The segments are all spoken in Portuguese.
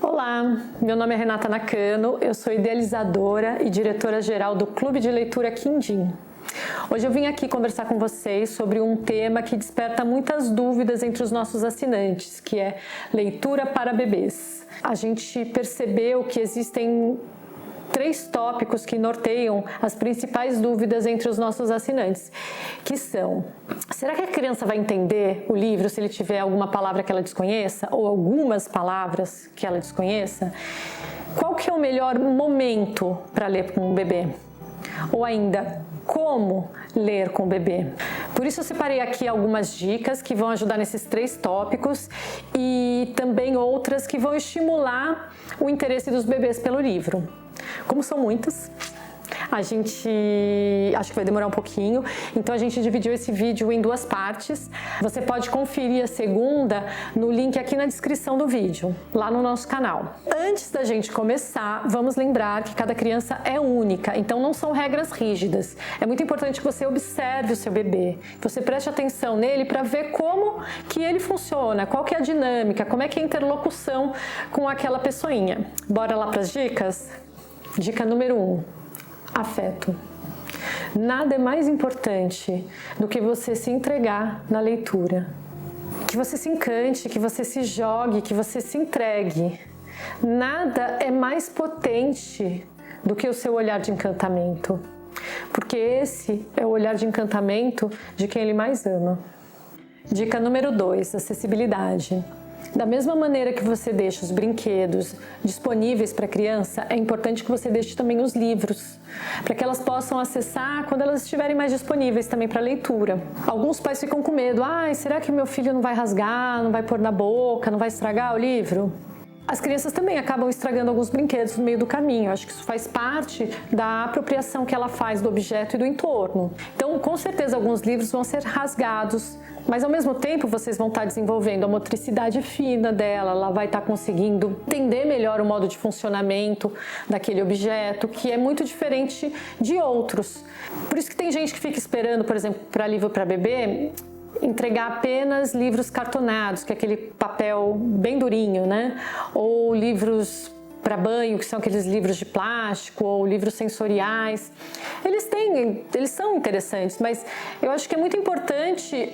Olá, meu nome é Renata Nakano, eu sou idealizadora e diretora-geral do Clube de Leitura Quindim. Hoje eu vim aqui conversar com vocês sobre um tema que desperta muitas dúvidas entre os nossos assinantes, que é leitura para bebês. A gente percebeu que existem 3 tópicos que norteiam as principais dúvidas entre os nossos assinantes, que são: será que a criança vai entender o livro se ele tiver alguma palavra que ela desconheça ou algumas palavras que ela desconheça? Qual que é o melhor momento para ler com um bebê? Ou ainda, como ler com o bebê? Por isso eu separei aqui algumas dicas que vão ajudar nesses 3 tópicos e também outras que vão estimular o interesse dos bebês pelo livro. Como são muitas, a gente acho que vai demorar um pouquinho, então a gente dividiu esse vídeo em 2 partes. Você pode conferir a segunda no link aqui na descrição do vídeo, lá no nosso canal. Antes da gente começar, vamos lembrar que cada criança é única, então não são regras rígidas. É muito importante que você observe o seu bebê, que você preste atenção nele para ver como que ele funciona, qual que é a dinâmica, como é que é a interlocução com aquela pessoinha. Bora lá para as dicas? Dica número 1. Afeto. Nada é mais importante do que você se entregar na leitura. Que você se encante, que você se jogue, que você se entregue. Nada é mais potente do que o seu olhar de encantamento. Porque esse é o olhar de encantamento de quem ele mais ama. Dica número 2. Acessibilidade. Da mesma maneira que você deixa os brinquedos disponíveis para a criança, é importante que você deixe também os livros, para que elas possam acessar quando elas estiverem mais disponíveis também para leitura. Alguns pais ficam com medo: será que meu filho não vai rasgar, não vai pôr na boca, não vai estragar o livro? As crianças também acabam estragando alguns brinquedos no meio do caminho. Acho que isso faz parte da apropriação que ela faz do objeto e do entorno. Então, com certeza, alguns livros vão ser rasgados, mas ao mesmo tempo vocês vão estar desenvolvendo a motricidade fina dela, ela vai estar conseguindo entender melhor o modo de funcionamento daquele objeto, que é muito diferente de outros. Por isso que tem gente que fica esperando, por exemplo, para livro para bebê, entregar apenas livros cartonados, que é aquele papel bem durinho, né? Ou livros para banho, que são aqueles livros de plástico, ou livros sensoriais. Eles são interessantes, mas eu acho que é muito importante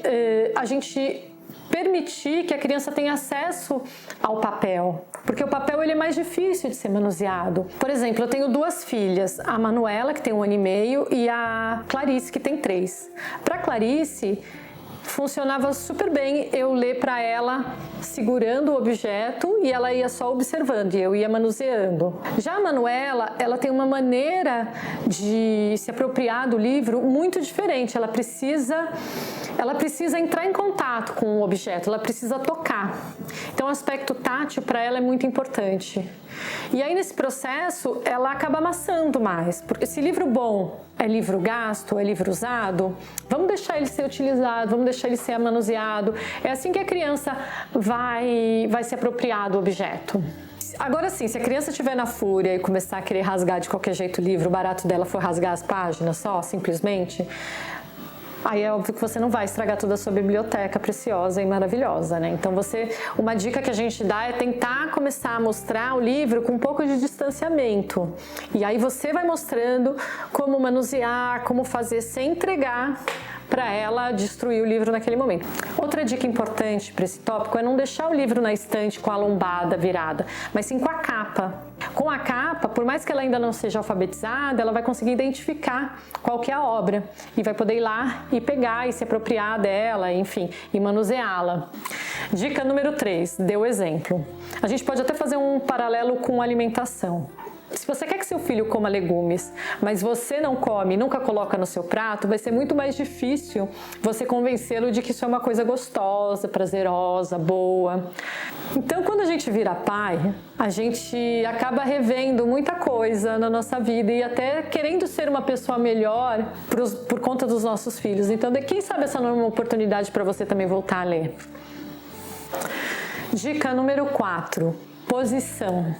a gente permitir que a criança tenha acesso ao papel, porque o papel ele é mais difícil de ser manuseado. Por exemplo, eu tenho 2 filhas, a Manuela, que tem 1 ano e meio, e a Clarice, que tem 3. Para Clarice, funcionava super bem eu ler para ela segurando o objeto e ela ia só observando e eu ia manuseando. Já a Manuela, ela tem uma maneira de se apropriar do livro muito diferente. Ela precisa entrar em contato com o objeto, ela precisa tocar. Então o aspecto tátil para ela é muito importante. E aí nesse processo ela acaba amassando mais, porque se livro bom é livro gasto, é livro usado, vamos deixar ele ser utilizado, vamos deixar ele ser manuseado. É assim que a criança vai se apropriar do objeto. Agora sim, se a criança estiver na fúria e começar a querer rasgar de qualquer jeito o livro, o barato dela for rasgar as páginas só, simplesmente, aí é óbvio que você não vai estragar toda a sua biblioteca preciosa e maravilhosa, né? Então uma dica que a gente dá é tentar começar a mostrar o livro com um pouco de distanciamento. E aí você vai mostrando como manusear, como fazer sem entregar para ela destruir o livro naquele momento. Outra dica importante para esse tópico é não deixar o livro na estante com a lombada virada, mas sim com a capa. Com a capa, por mais que ela ainda não seja alfabetizada, ela vai conseguir identificar qual que é a obra e vai poder ir lá e pegar e se apropriar dela, enfim, e manuseá-la. Dica número 3, dê o exemplo. A gente pode até fazer um paralelo com alimentação. Se você quer que seu filho coma legumes, mas você não come, nunca coloca no seu prato, vai ser muito mais difícil você convencê-lo de que isso é uma coisa gostosa, prazerosa, boa. Então, quando a gente vira pai, a gente acaba revendo muita coisa na nossa vida e até querendo ser uma pessoa melhor por conta dos nossos filhos. Então, quem sabe essa não é uma oportunidade para você também voltar a ler. Dica número 4, posição.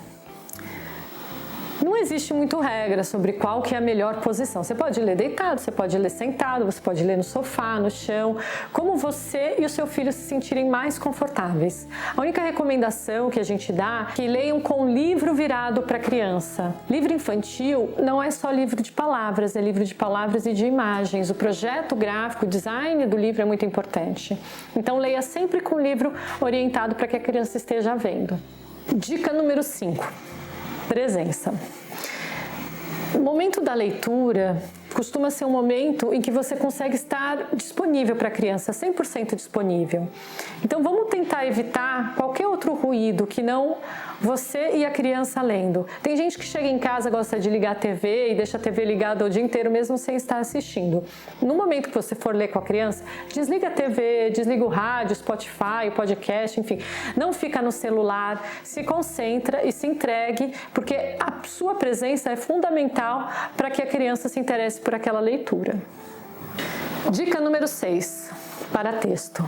Não existe muito regra sobre qual que é a melhor posição. Você pode ler deitado, você pode ler sentado, você pode ler no sofá, no chão, como você e o seu filho se sentirem mais confortáveis. A única recomendação que a gente dá é que leiam com livro virado para a criança. Livro infantil não é só livro de palavras, é livro de palavras e de imagens. O projeto gráfico, o design do livro é muito importante. Então leia sempre com o livro orientado para que a criança esteja vendo. Dica número 5. Presença. O momento da leitura costuma ser um momento em que você consegue estar disponível para a criança, 100% disponível. Então vamos tentar evitar qualquer outro ruído que não você e a criança lendo. Tem gente que chega em casa, gosta de ligar a TV e deixa a TV ligada o dia inteiro mesmo sem estar assistindo. No momento que você for ler com a criança, desliga a TV, desliga o rádio, Spotify, o podcast, enfim. Não fica no celular, se concentra e se entregue, porque a sua presença é fundamental para que a criança se interesse por aquela leitura. Dica número 6. Paratexto.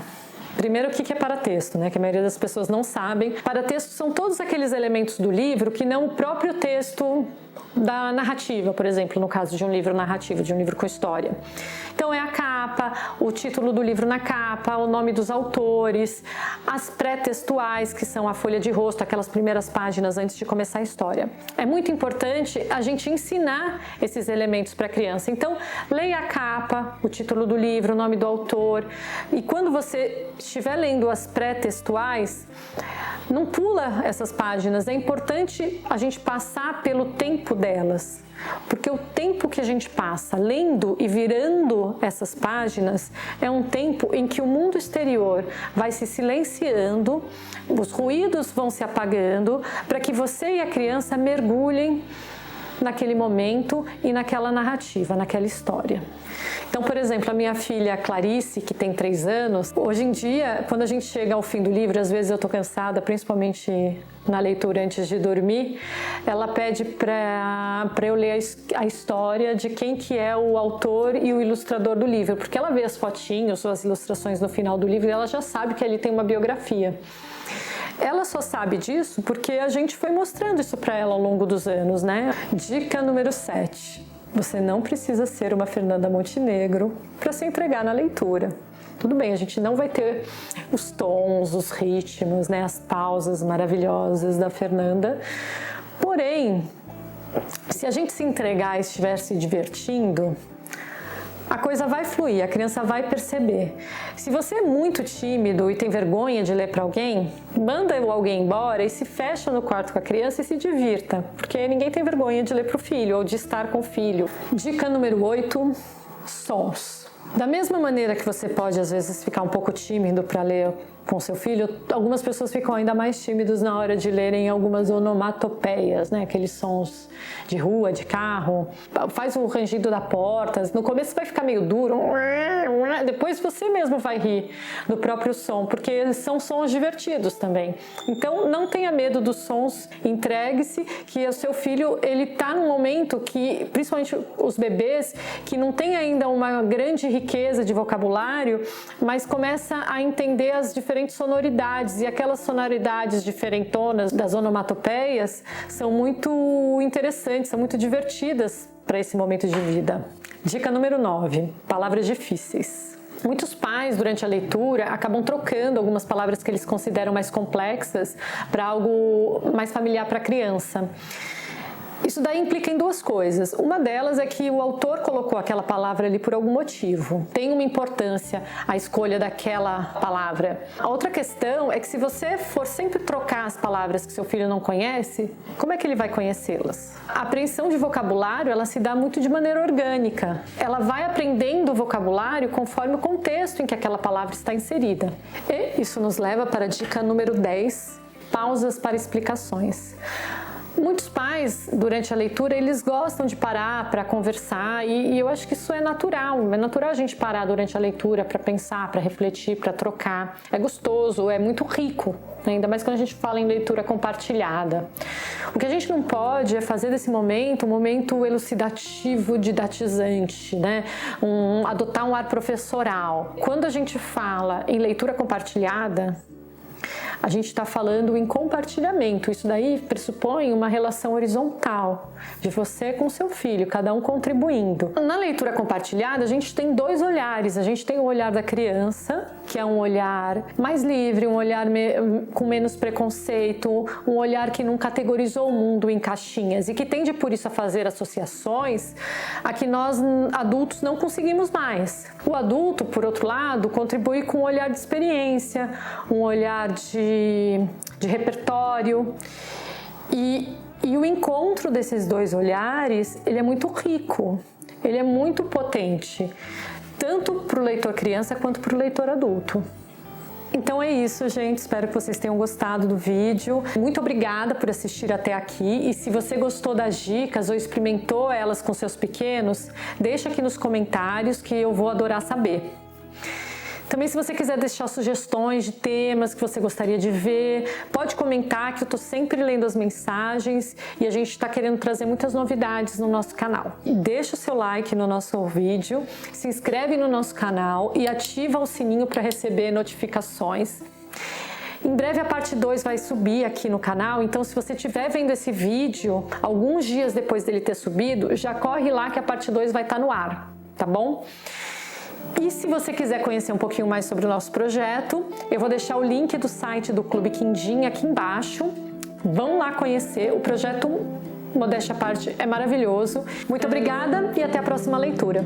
Primeiro, o que é paratexto, né? Que a maioria das pessoas não sabem. Paratexto são todos aqueles elementos do livro que não o próprio texto da narrativa, por exemplo, no caso de um livro narrativo, de um livro com história. Então é a capa, o título do livro na capa, o nome dos autores, as pré-textuais, que são a folha de rosto, aquelas primeiras páginas antes de começar a história. É muito importante a gente ensinar esses elementos para a criança. Então, leia a capa, o título do livro, o nome do autor, e quando você estiver lendo as pré-textuais, não pula essas páginas, é importante a gente passar pelo tempo delas, porque o tempo que a gente passa lendo e virando essas páginas é um tempo em que o mundo exterior vai se silenciando, os ruídos vão se apagando, para que você e a criança mergulhem naquele momento e naquela narrativa, naquela história. Então, por exemplo, a minha filha Clarice, que tem 3 anos, hoje em dia, quando a gente chega ao fim do livro, às vezes eu tô cansada, principalmente na leitura antes de dormir, ela pede para eu ler a história de quem que é o autor e o ilustrador do livro, porque ela vê as fotinhos ou as ilustrações no final do livro e ela já sabe que ali tem uma biografia. Ela só sabe disso porque a gente foi mostrando isso para ela ao longo dos anos, né? Dica número 7. Você não precisa ser uma Fernanda Montenegro para se entregar na leitura. Tudo bem, a gente não vai ter os tons, os ritmos, né, as pausas maravilhosas da Fernanda. Porém, se a gente se entregar e estiver se divertindo, a coisa vai fluir, a criança vai perceber. Se você é muito tímido e tem vergonha de ler para alguém, manda alguém embora e se fecha no quarto com a criança e se divirta, porque ninguém tem vergonha de ler para o filho ou de estar com o filho. Dica número 8, sons. Da mesma maneira que você pode, às vezes, ficar um pouco tímido para ler com seu filho, algumas pessoas ficam ainda mais tímidos na hora de lerem algumas onomatopeias, né? Aqueles sons de rua, de carro, faz o rangido da porta, no começo vai ficar meio duro, depois você mesmo vai rir do próprio som, porque eles são sons divertidos também. Então não tenha medo dos sons, entregue-se, que o seu filho, ele tá num momento que, principalmente os bebês, que não tem ainda uma grande riqueza de vocabulário, mas começa a entender as diferentes sonoridades, e aquelas sonoridades diferentonas das onomatopeias são muito interessantes, são muito divertidas para esse momento de vida. Dica número 9, palavras difíceis. Muitos pais, durante a leitura, acabam trocando algumas palavras que eles consideram mais complexas para algo mais familiar para a criança. Isso daí implica em 2 coisas. Uma delas é que o autor colocou aquela palavra ali por algum motivo. Tem uma importância a escolha daquela palavra. A outra questão é que se você for sempre trocar as palavras que seu filho não conhece, como é que ele vai conhecê-las? A apreensão de vocabulário, ela se dá muito de maneira orgânica. Ela vai aprendendo o vocabulário conforme o contexto em que aquela palavra está inserida. E isso nos leva para a dica número 10, pausas para explicações. Muitos pais, durante a leitura, eles gostam de parar para conversar e eu acho que isso é natural a gente parar durante a leitura para pensar, para refletir, para trocar. É gostoso, é muito rico, ainda mais quando a gente fala em leitura compartilhada. O que a gente não pode é fazer desse momento um momento elucidativo, didatizante, né? Adotar um ar professoral. Quando a gente fala em leitura compartilhada, A gente está falando em compartilhamento. Isso daí pressupõe uma relação horizontal de você com seu filho, cada um contribuindo. Na leitura compartilhada, a gente tem dois olhares. A gente tem o olhar da criança, que é um olhar mais livre, um olhar com menos preconceito, um olhar que não categorizou o mundo em caixinhas e que tende por isso a fazer associações a que nós adultos não conseguimos mais. O adulto, por outro lado, contribui com um olhar de experiência, um olhar de repertório e o encontro desses dois olhares, ele é muito rico, ele é muito potente, tanto para o leitor criança quanto para o leitor adulto. Então é isso, gente. Espero que vocês tenham gostado do vídeo. Muito obrigada por assistir até aqui. E se você gostou das dicas ou experimentou elas com seus pequenos, deixa aqui nos comentários que eu vou adorar saber. Também, se você quiser deixar sugestões de temas que você gostaria de ver, pode comentar, que eu estou sempre lendo as mensagens e a gente está querendo trazer muitas novidades no nosso canal. Deixa o seu like no nosso vídeo, se inscreve no nosso canal e ativa o sininho para receber notificações. Em breve a parte 2 vai subir aqui no canal, então se você estiver vendo esse vídeo alguns dias depois dele ter subido, já corre lá que a parte 2 vai estar no ar, tá bom? E se você quiser conhecer um pouquinho mais sobre o nosso projeto, eu vou deixar o link do site do Clube Quindim aqui embaixo. Vão lá conhecer, o projeto, modéstia à parte, é maravilhoso. Muito obrigada e até a próxima leitura.